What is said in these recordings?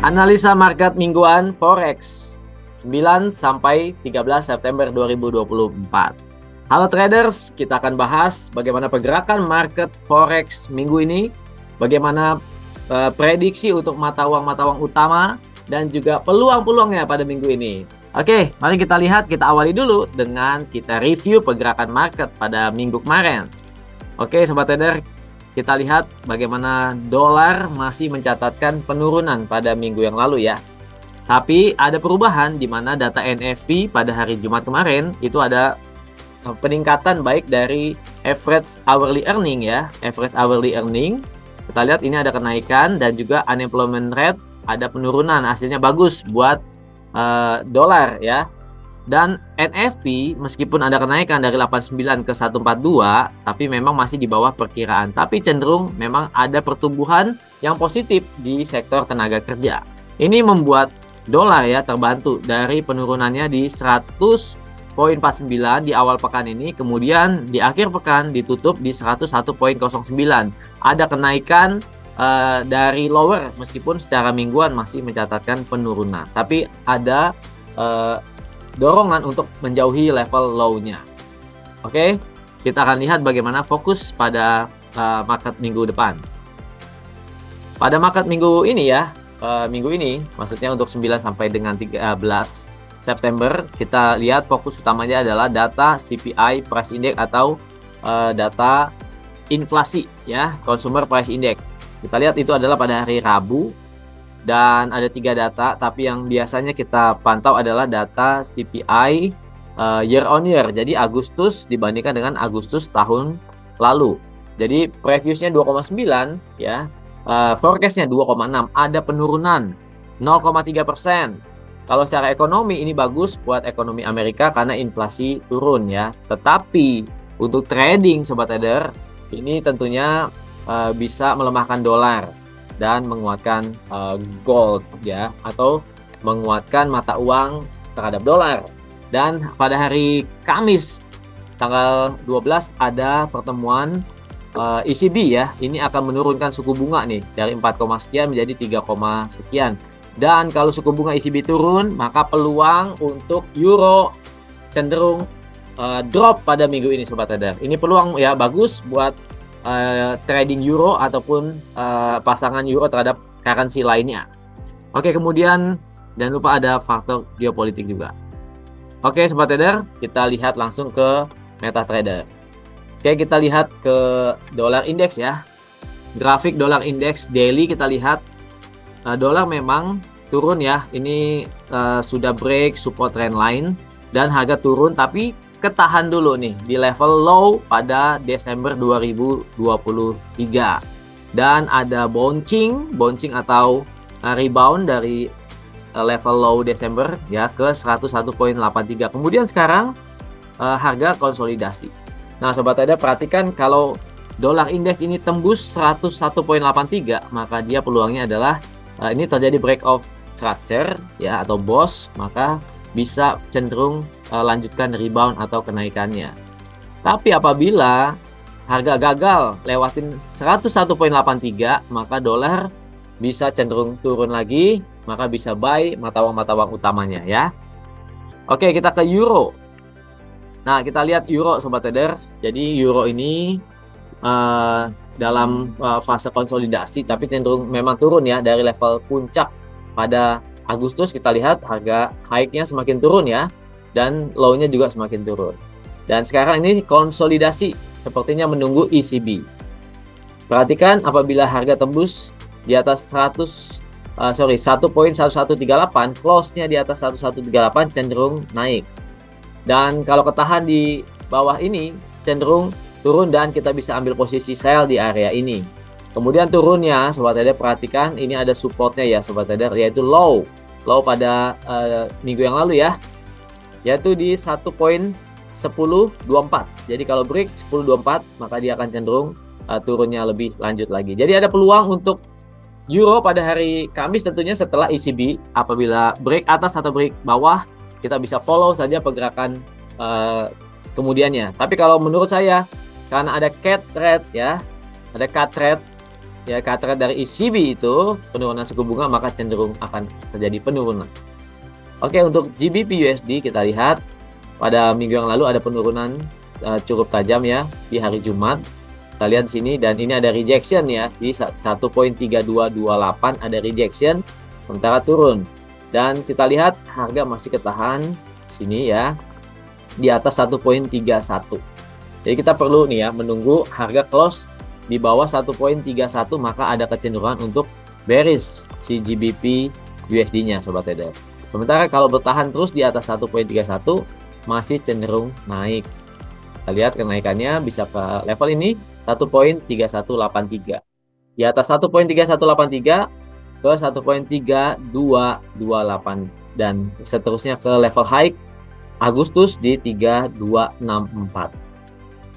Analisa market mingguan Forex 9 sampai 13 September 2024. Halo traders, kita akan bahas bagaimana pergerakan market Forex minggu ini, bagaimana prediksi untuk mata uang utama, dan juga peluang-peluangnya pada minggu ini. Oke, mari kita lihat, kita awali dulu dengan kita review pergerakan market pada minggu kemarin. Oke, sobat trader, kita lihat bagaimana dolar masih mencatatkan penurunan pada minggu yang lalu ya. Tapi ada perubahan di mana data NFP pada hari Jumat kemarin itu ada peningkatan baik dari average hourly earning ya. Average hourly earning, kita lihat ini ada kenaikan, dan juga unemployment rate ada penurunan, hasilnya bagus buat dolar ya. Dan NFP meskipun ada kenaikan dari 89 ke 142, tapi memang masih di bawah perkiraan. Tapi cenderung memang ada pertumbuhan yang positif di sektor tenaga kerja. Ini membuat dolar ya terbantu dari penurunannya di 100,49 di awal pekan ini. Kemudian di akhir pekan ditutup di 101,09. Ada kenaikan dari lower meskipun secara mingguan masih mencatatkan penurunan. Tapi ada dorongan untuk menjauhi level low-nya. Oke, kita akan lihat bagaimana fokus pada market minggu depan. Pada market minggu ini ya, minggu ini maksudnya untuk 9 sampai dengan 13 September, kita lihat fokus utamanya adalah data CPI Price Index atau data inflasi ya, Consumer Price Index. Kita lihat itu adalah pada hari Rabu. Dan ada 3 data, tapi yang biasanya kita pantau adalah data CPI year on year. Jadi Agustus dibandingkan dengan Agustus tahun lalu. Jadi previousnya 2,9 ya, forecastnya 2,6. Ada penurunan 0,3%. Kalau secara ekonomi ini bagus buat ekonomi Amerika karena inflasi turun ya. Tetapi untuk trading sobat trader, ini tentunya bisa melemahkan dolar dan menguatkan gold ya, atau menguatkan mata uang terhadap dolar. Dan pada hari Kamis tanggal 12 ada pertemuan ECB ya. Ini akan menurunkan suku bunga nih dari 4, sekian menjadi 3, sekian. Dan kalau suku bunga ECB turun, maka peluang untuk euro cenderung drop pada minggu ini sobat trader. Ini peluang ya bagus buat trading euro ataupun pasangan euro terhadap currency lainnya. Oke, kemudian jangan lupa ada faktor geopolitik juga. Oke sobat trader, kita lihat langsung ke MetaTrader. Oke, kita lihat ke dolar index ya. Grafik dolar index daily kita lihat dolar memang turun ya. Ini sudah break support trend line dan harga turun, tapi ketahan dulu nih di level low pada Desember 2023. Dan ada bouncing atau rebound dari level low Desember ya ke 101,83. Kemudian sekarang harga konsolidasi. Nah, sobat trader perhatikan kalau dolar indeks ini tembus 101,83, maka dia peluangnya adalah ini terjadi break of structure ya atau BOS, maka bisa cenderung lanjutkan rebound atau kenaikannya. Tapi apabila harga gagal lewatin 101,83, maka dolar bisa cenderung turun lagi, mata bisa buy mata uang utamanya ya. Oke, kita ke euro. Nah, kita lihat euro sobat trader. Jadi euro ini dalam fase konsolidasi, tapi cenderung memang turun ya dari level puncak pada Agustus. Kita lihat harga high-nya semakin turun ya, dan low-nya juga semakin turun. Dan sekarang ini konsolidasi, sepertinya menunggu ECB. Perhatikan apabila harga tembus di atas 1.1138, close-nya di atas 1138 cenderung naik. Dan kalau ketahan di bawah ini cenderung turun dan kita bisa ambil posisi sell di area ini. Kemudian turunnya sobat trader perhatikan ini ada supportnya ya sobat trader, yaitu low pada minggu yang lalu ya, yaitu di 1.1024. Jadi kalau break 1024 maka dia akan cenderung turunnya lebih lanjut lagi. Jadi ada peluang untuk euro pada hari Kamis tentunya setelah ECB. Apabila break atas atau break bawah, kita bisa follow saja pergerakan kemudiannya. Tapi kalau menurut saya, karena ada cut trade ya, ada cut trade ya kata dari ECB itu penurunan suku bunga, maka cenderung akan terjadi penurunan. Oke, untuk GBP USD kita lihat pada minggu yang lalu ada penurunan cukup tajam ya di hari Jumat. Kita lihat sini, dan ini ada rejection ya di 1.3228 ada rejection, sementara turun. Dan kita lihat harga masih ketahan sini ya di atas 1.31. Jadi kita perlu nih ya menunggu harga close di bawah 1.31, maka ada kecenderungan untuk bearish si GBP USD-nya sobat trader. Sementara kalau bertahan terus di atas 1.31 masih cenderung naik. Kita lihat kenaikannya bisa ke level ini 1.3183. Di atas 1.3183 ke 1.3228 dan seterusnya ke level high Agustus di 3264.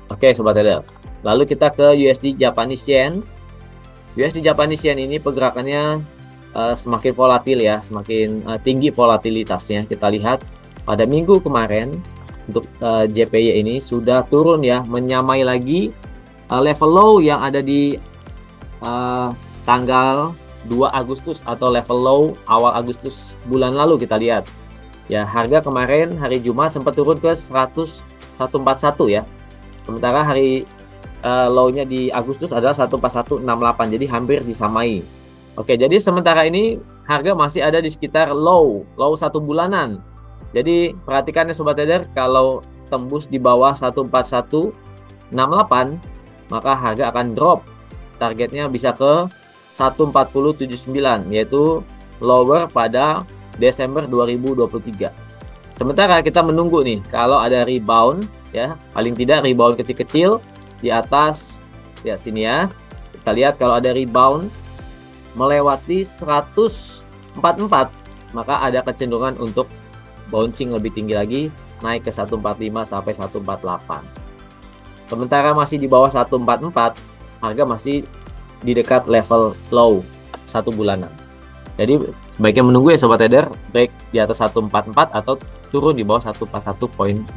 Oke sobat traders, lalu kita ke USD Japanese Yen. USD Japanese Yen ini pergerakannya semakin volatil ya, semakin tinggi volatilitasnya. Kita lihat pada minggu kemarin untuk JPY ini sudah turun ya, menyamai lagi level low yang ada di tanggal 2 Agustus atau level low awal Agustus bulan lalu. Kita lihat ya, harga kemarin hari Jumat sempat turun ke 141 ya. Sementara hari low-nya di Agustus adalah 14168, jadi hampir disamai. Oke, jadi sementara ini harga masih ada di sekitar low 1 bulanan. Jadi perhatikan ya sobat trader, kalau tembus di bawah 14168 maka harga akan drop. Targetnya bisa ke 14079, yaitu lower pada Desember 2023. Sementara kita menunggu nih kalau ada rebound ya, paling tidak rebound kecil-kecil di atas ya sini ya. Kita lihat kalau ada rebound melewati 144, maka ada kecenderungan untuk bouncing lebih tinggi lagi, naik ke 145 sampai 148. Sementara masih di bawah 144, harga masih di dekat level low 1 bulanan. Jadi sebaiknya menunggu ya sobat trader, break di atas 144 atau turun di bawah 141.68.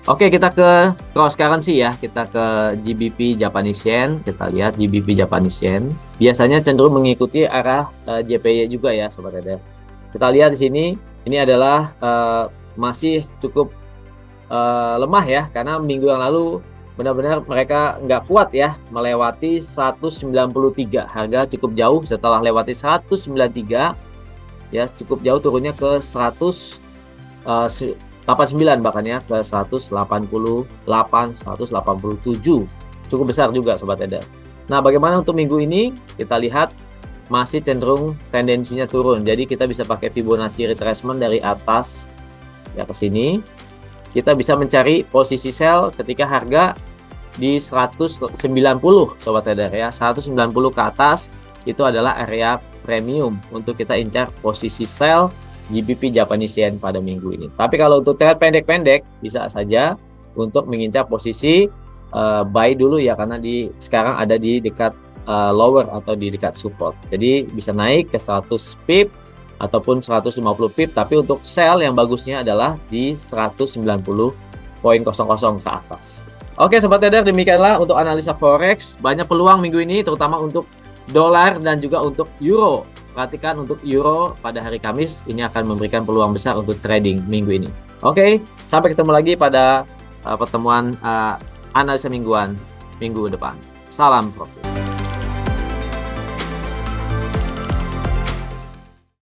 Oke, kita ke cross currency ya. Kita ke GBP Japanese Yen. Kita lihat GBP Japanese Yen biasanya cenderung mengikuti arah JPY juga ya sobat trader. Kita lihat di sini, ini adalah masih cukup lemah ya, karena minggu yang lalu benar-benar mereka nggak kuat ya, melewati 193. Harga cukup jauh setelah lewati 193 ya, cukup jauh turunnya ke 189 bahkan ya, ke 188, 187. Cukup besar juga sobat trader. Nah, bagaimana untuk minggu ini? Kita lihat masih cenderung tendensinya turun. Jadi kita bisa pakai Fibonacci retracement dari atas ya ke sini. Kita bisa mencari posisi sell ketika harga di 190 sobat trader ya. 190 ke atas itu adalah area premium untuk kita incar posisi sell GBP Japanese Yen pada minggu ini. Tapi kalau untuk trade pendek-pendek bisa saja untuk mengincar posisi buy dulu ya, karena sekarang ada di dekat lower atau di dekat support. Jadi bisa naik ke 100 pip ataupun 150 pip, tapi untuk sell yang bagusnya adalah di 190.00 ke atas. Oke sobat trader, demikianlah untuk analisa forex. Banyak peluang minggu ini terutama untuk dolar dan juga untuk euro. Perhatikan untuk euro pada hari Kamis ini akan memberikan peluang besar untuk trading minggu ini. Oke, sampai ketemu lagi pada pertemuan analisa mingguan minggu depan. Salam profit.